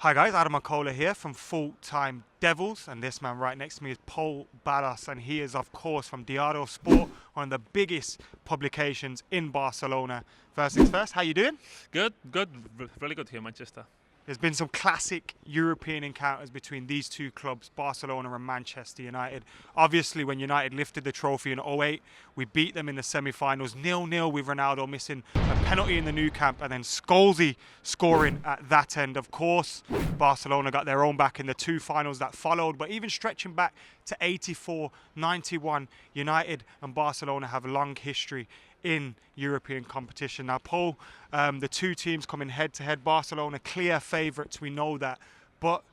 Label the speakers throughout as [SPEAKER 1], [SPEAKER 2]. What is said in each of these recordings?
[SPEAKER 1] Hi guys, MCKOLA here from Full Time Devils, and this man right next to me is Paul Ballos, and he is of course from Diario Sport, one of the biggest publications in Barcelona. First things first, how you doing?
[SPEAKER 2] Good. Really good here, Manchester.
[SPEAKER 1] There's been some classic European encounters between these two clubs, Barcelona and Manchester United. Obviously, when United lifted the trophy in 08, we beat them in the semi-finals 0-0 with Ronaldo missing a penalty in the Nou Camp and then Scholesy scoring at that end. Of course, Barcelona got their own back in the two finals that followed, but even stretching back to 84, 91, United and Barcelona have a long history in European competition. Now, Paul, the two teams coming head-to-head, Barcelona clear favourites, we know that. But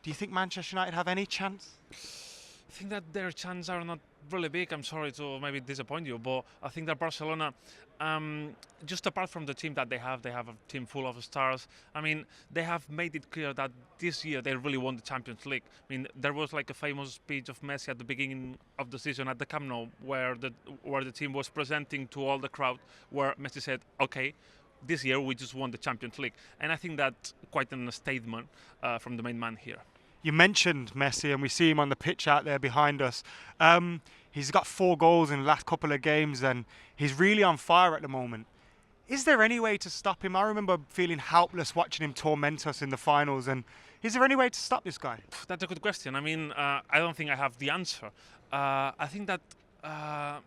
[SPEAKER 1] do you think Manchester United have any chance?
[SPEAKER 2] I think that their chances are not really big. I'm sorry to maybe disappoint you, but I think that Barcelona, just apart from the team that they have a team full of stars. I mean, they have made it clear that this year they really won the Champions League. I mean, there was like a famous speech of Messi at the beginning of the season at the Camp Nou, where the team was presenting to all the crowd, where Messi said, "Okay, this year we just won the Champions League," and I think that's quite a statement from the main man here.
[SPEAKER 1] You mentioned Messi, and we see him on the pitch out there behind us. He's got 4 goals in the last couple of games, and he's really on fire at the moment. Is there any way to stop him? I remember feeling helpless watching him torment us in the finals, and is there any way to stop this guy?
[SPEAKER 2] That's a good question. I mean, I don't think I have the answer. I think that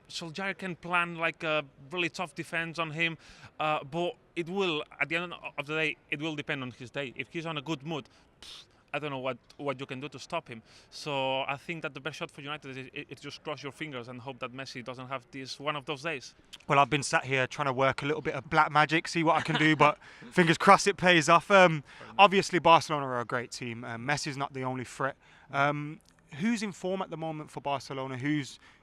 [SPEAKER 2] Solskjaer can plan like a really tough defense on him, but it will, at the end of the day, it will depend on his day. If he's on a good mood, I don't know what you can do to stop him. So I think that the best shot for United is just cross your fingers and hope that Messi doesn't have this one of those days.
[SPEAKER 1] Well, I've been sat here trying to work a little bit of black magic, see what I can do, but fingers crossed it pays off. Obviously, Barcelona are a great team. Messi's not the only threat. Who's in form at the moment for Barcelona?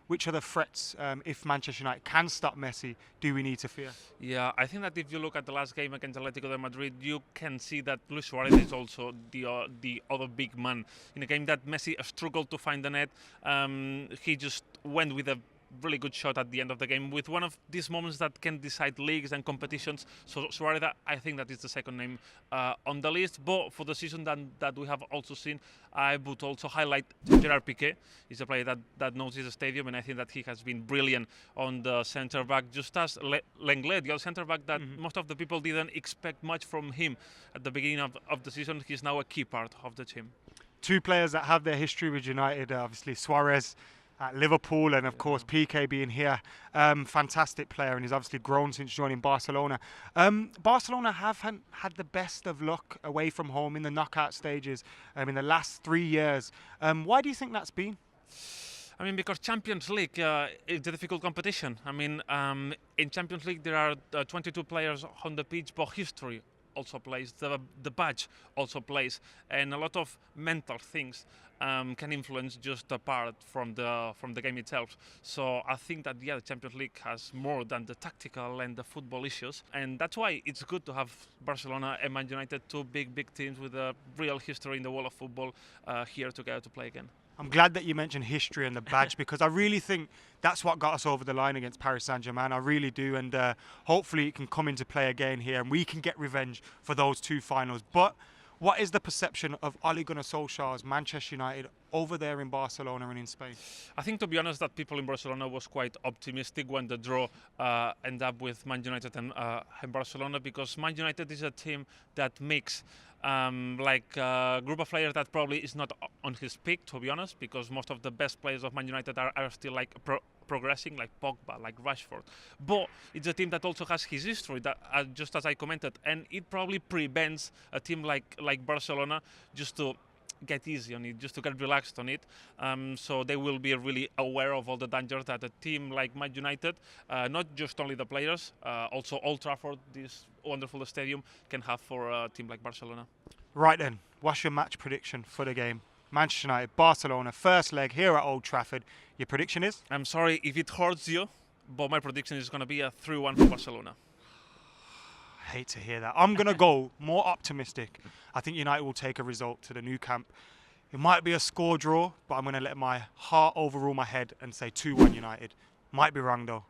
[SPEAKER 1] Which are the threats, if Manchester United can stop Messi, do we need to fear?
[SPEAKER 2] Yeah, I think that if you look at the last game against Atletico de Madrid, you can see that Luis Suarez is also the other big man. In a game that Messi struggled to find the net, he just went with a really good shot at the end of the game with one of these moments that can decide leagues and competitions. So Suarez, I think that is the second name on the list. But for the season that we have also seen, I would also highlight Gerard Piqué. He's a player that knows his stadium, and I think that he has been brilliant on the centre back, just as Lenglet, the other centre back that most of the people didn't expect much from him at the beginning of the season. He's now a key part of the team.
[SPEAKER 1] Two players that have their history with United, obviously Suarez at Liverpool, and of course Piqué being here. Fantastic player, and he's obviously grown since joining Barcelona. Barcelona haven't had the best of luck away from home in the knockout stages in the last 3 years. Why do you think that's been?
[SPEAKER 2] I mean, because Champions League is a difficult competition. I mean, in Champions League there are 22 players on the pitch, but history also plays, the badge also plays, and a lot of mental things can influence just apart from the game itself. So I think that the Champions League has more than the tactical and the football issues, and that's why it's good to have Barcelona and Man United, two big teams with a real history in the world of football, here together to play again.
[SPEAKER 1] I'm glad that you mentioned history and the badge, because I really think that's what got us over the line against Paris Saint-Germain. I really do, and hopefully it can come into play again here and we can get revenge for those two finals. But what is the perception of Ole Gunnar Solskjaer's Manchester United over there in Barcelona and in Spain?
[SPEAKER 2] I think, to be honest, that people in Barcelona was quite optimistic when the draw ended up with Man United and Barcelona, because Man United is a team that makes like a group of players that probably is not on his peak, to be honest, because most of the best players of Man United are still like progressing, like Pogba, like Rashford. But it's a team that also has his history, that just as I commented, and it probably prevents a team like Barcelona just to get easy on it, just to get relaxed on it. So they will be really aware of all the dangers that a team like Man United, not just only the players, also Old Trafford, this wonderful stadium, can have for a team like Barcelona.
[SPEAKER 1] Right then, what's your match prediction for the game? Manchester United, Barcelona, first leg here at Old Trafford. Your prediction is?
[SPEAKER 2] I'm sorry if it hurts you, but my prediction is going to be a 3-1 for Barcelona.
[SPEAKER 1] Hate to hear that. I'm going to go more optimistic. I think United will take a result to the Nou Camp. It might be a score draw, but I'm going to let my heart overrule my head and say 2-1 United. Might be wrong though.